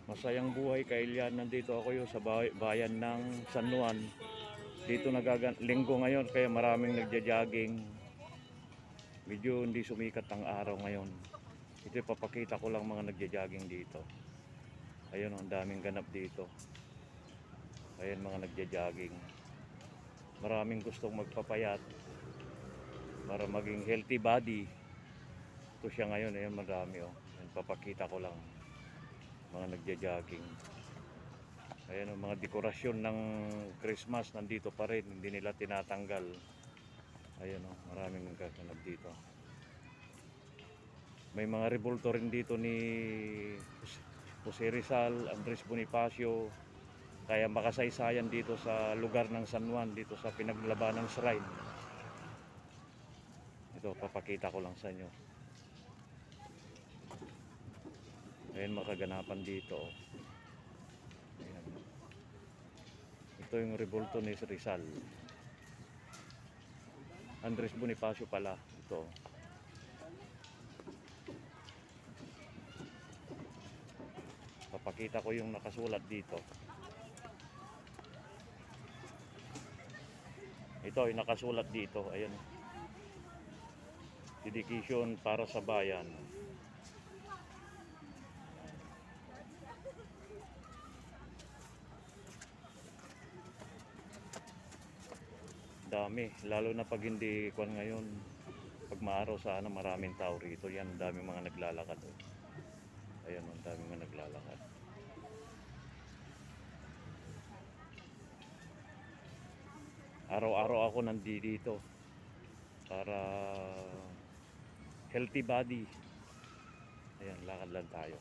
Masayang buhay kailyan. Nandito ako sa bayan ng San Juan. Dito linggo ngayon kaya maraming nagja-jogging. Medyo hindi sumikat ang araw ngayon. Ito ipapakita ko lang mga nagja-jogging dito. Ayun, ang daming ganap dito. Ayun mga nagja-jogging. Maraming gustong magpapayat para maging healthy body. Ito siya ngayon, ayun marami oh. Ayun, papakita ko lang mga nagja-jogging. Ayan ang mga dekorasyon ng Christmas nandito pa rin, hindi nila tinatanggal. Ayan o, maraming nagkakanap dito. May mga rebulto rin dito ni Jose Rizal, Andres Bonifacio. Kaya makasaysayan dito sa lugar ng San Juan, dito sa pinaglabanang shrine. Ito, papakita ko lang sa inyo. Ayan makaganapan dito o. Ayan. Ito yung rebulto ni Rizal. Andres Bonifacio pala ito. Papakita ko yung nakasulat dito. Ito yung nakasulat dito. Ayan. Dedication para sa bayan. Dami, lalo na pag hindi kuwan ngayon, pag maaraw sana maraming tao rito. Yan, daming mga naglalakad. Ayan, ang daming mga naglalakad. Araw-araw ako nandito para healthy body. Ayan, lakad lang tayo.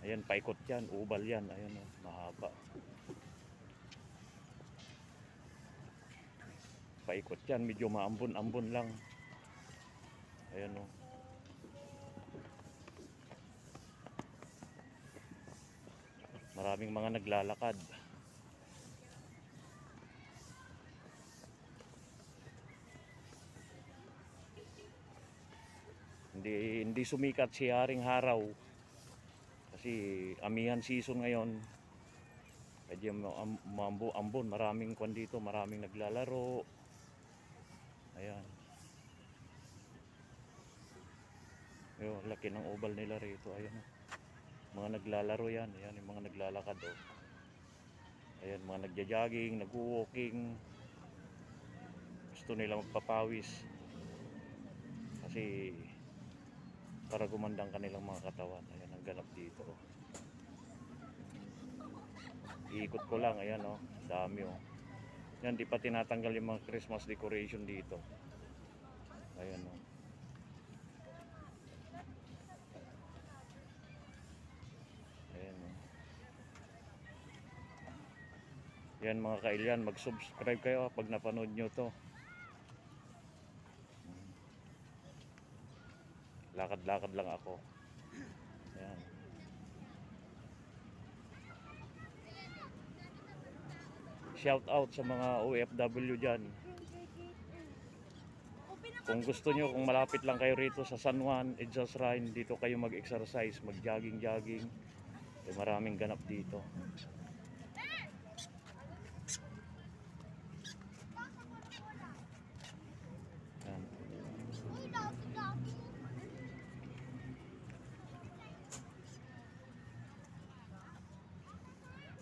Ayan, paikot yan, ubal yan. Ayan, oh, mahaba. Paikot yan, medyo maambon-ambon lang. Ayan o. Maraming mga naglalakad. Hindi sumikat si Haring Haraw. Kasi amihan season ngayon. Medyo ambon, maraming kwan dito, maraming naglalaro. Ayan. Yung laki ng oval nila rito. Ayan. Mga naglalaro yan. Ayan yung mga naglalakad oh. Ayan, mga nagja-jogging, nag-walking. Gusto nila magpapawis. Kasi para gumandang kanilang mga katawan. Ayan ang ganap dito oh. Iikot ko lang. Ayan oh. Dami oh. Yan, di pa tinatanggal yung mga Christmas decoration dito. Ayan o. Ayan o. Yan mga kailyan, mag-subscribe kayo pag napanood nyo to. Lakad-lakad lang ako. Ayan. Shout out sa mga OFW dyan. Kung gusto nyo, kung malapit lang kayo rito sa San Juan, Edsa Shrine, dito kayo mag-exercise, mag-jogging-jogging. Maraming ganap dito. Yan.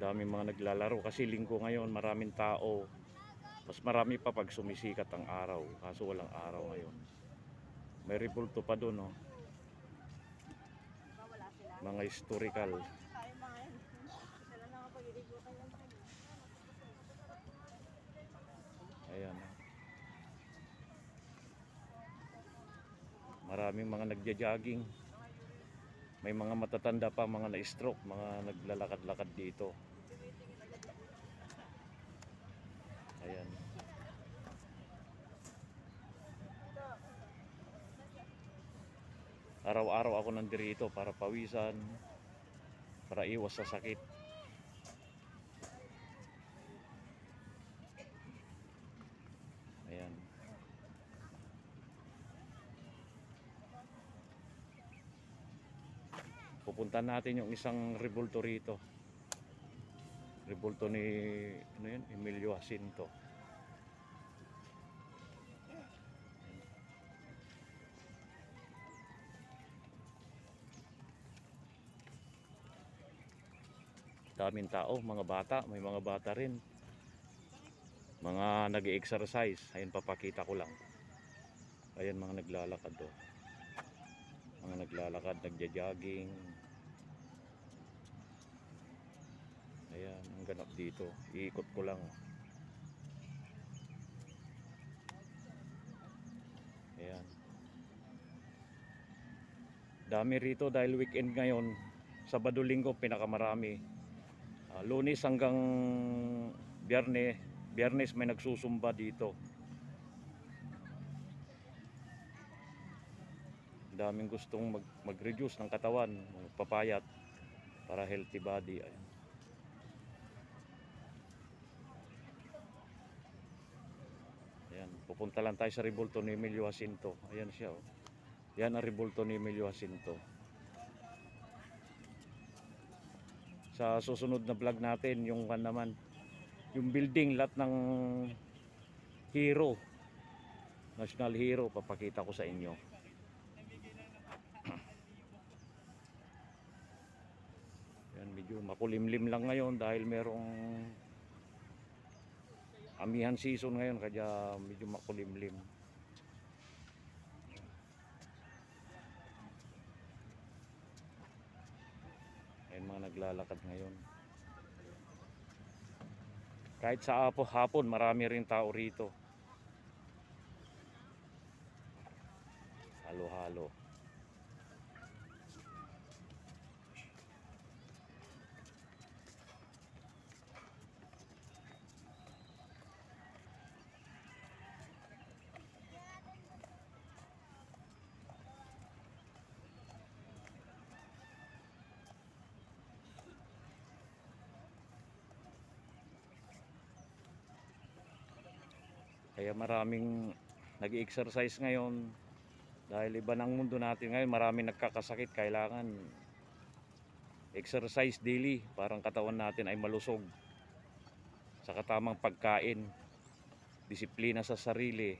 Daming mga naglalaro kasi linggo ngayon, maraming tao. Mas marami pa pag sumisikat ang araw, kaso walang araw ngayon. May rebulto pa doon oh. Mga historical. Ayan. Maraming mga nagja-jogging. May mga matatanda pa, mga na-stroke, mga naglalakad-lakad dito. Ayan. Araw-araw ako nandirito para pawisan, para iwas sa sakit. Ayan. pupuntahan natin yung isang rebulto rito. Rebulto ni ano yun, Emilio Jacinto. Daming tao, mga bata, may mga bata rin. Mga nag-exercise, ayun papakita ko lang. Ayan mga naglalakad do. Mga naglalakad, nagja-jogging. Ayan, ang ganap dito. Iikot ko lang. Ayan. Dami rito dahil weekend ngayon. Sabado linggo pinakamarami. Lunes hanggang Biyernes may nagsusumba dito. Daming gustong mag-reduce ng katawan, magpapayat para healthy body. Ayan. Ayan, pupunta lang tayo sa rebulto ni Emilio Jacinto. Ayan siya, oh. Yan ang rebulto ni Emilio Jacinto. Sa susunod na vlog natin, yung naman, yung building lot ng hero, national hero, papakita ko sa inyo. Yan, medyo makulimlim lang ngayon dahil merong amihan season ngayon, kaya medyo makulimlim. Ayan mga naglalakad ngayon. Kahit sa hapon, marami rin tao rito. Halo-halo. Kaya maraming nag-exercise ngayon dahil iba ng mundo natin ngayon, maraming nagkakasakit, kailangan exercise daily para ang katawan natin ay malusog. Sa katamang pagkain, disiplina sa sarili.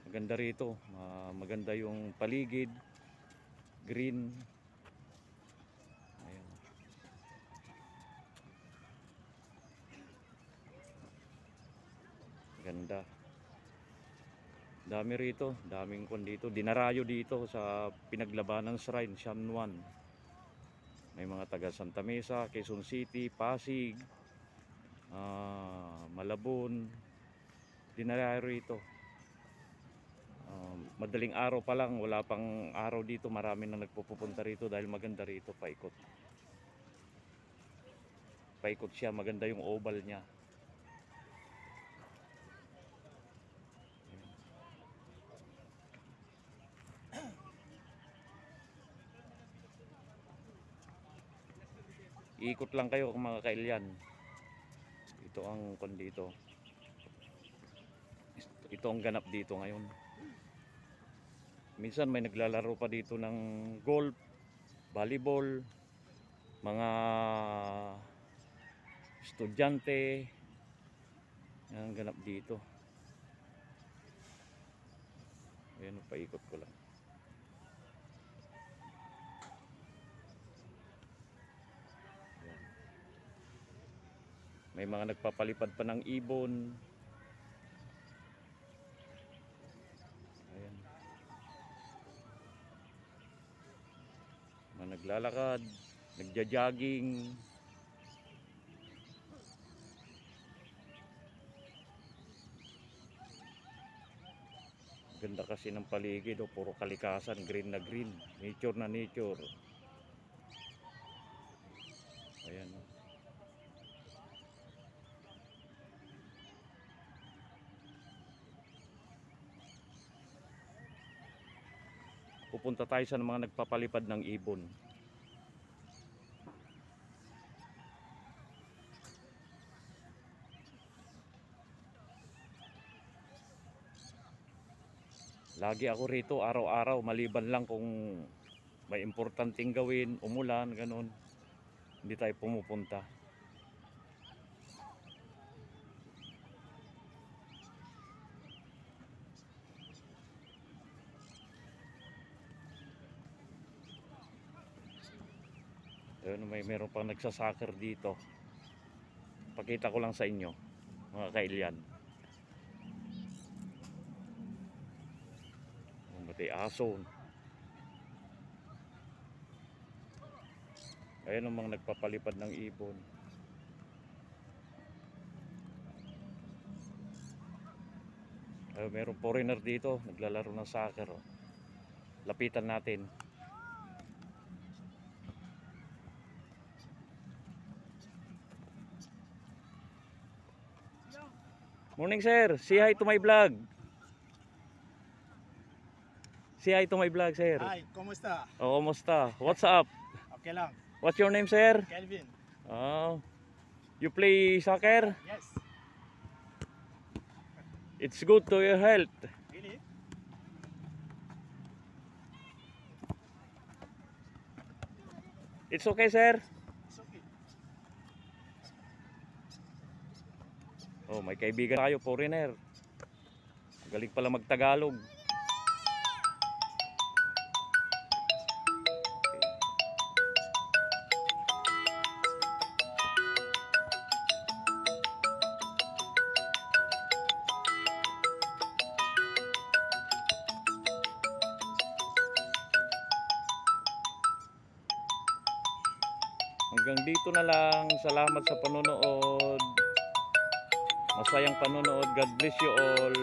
Maganda rito, maganda yung paligid, green. Ayan. Ganda. Dami rito, daming kon dito. Dinarayo dito sa pinaglabanan shrine, Siamnuan. May mga taga Santa Mesa, Quezon City, Pasig, Malabon. Dinarayo rito. Madaling araw pa lang, wala pang araw dito, marami na nagpupunta rito dahil maganda rito, paikot. Paikot siya, maganda yung oval niya. Iikot lang kayo kung mga kailyan. Ito ang kondito. Ito ang ganap dito ngayon. Minsan may naglalaro pa dito ng golf, volleyball, mga estudyante. Yan ang ganap dito. Ayan, paikot ko lang. Ayan. May mga nagpapalipad pa ng ibon. Ayan. Mga naglalakad, nagja-jogging. Ganda kasi ng paligid, oh, puro kalikasan, green na green, nature na nature. Ayan, oh. Pupunta tayo sa mga nagpapalipad ng ibon. Lagi ako rito araw-araw, maliban lang kung may importanteng gawin, umulan, ganun. Hindi tayo pumupunta. Ayun, meron pang nagsasoccer dito. Pakita ko lang sa inyo, mga kailyan. Matay aso. Ayun ang mga nagpapalipad ng ibon. Ayun, merong foreigner dito, naglalaro ng soccer. Oh. Lapitan natin. Morning sir, say hi to my vlog. Say hi to my vlog sir. Hi, kumusta? Oh, kumusta? What's up? Okay lang. What's your name sir? Kelvin. Oh, you play soccer? Yes. It's good to your health. Really? It's okay sir? It's okay. Oh, may kaibigan tayo, foreigner. Galing pala magtagalog. Hanggang dito na lang. Salamat sa panonood. Masayang panonood. God bless you all.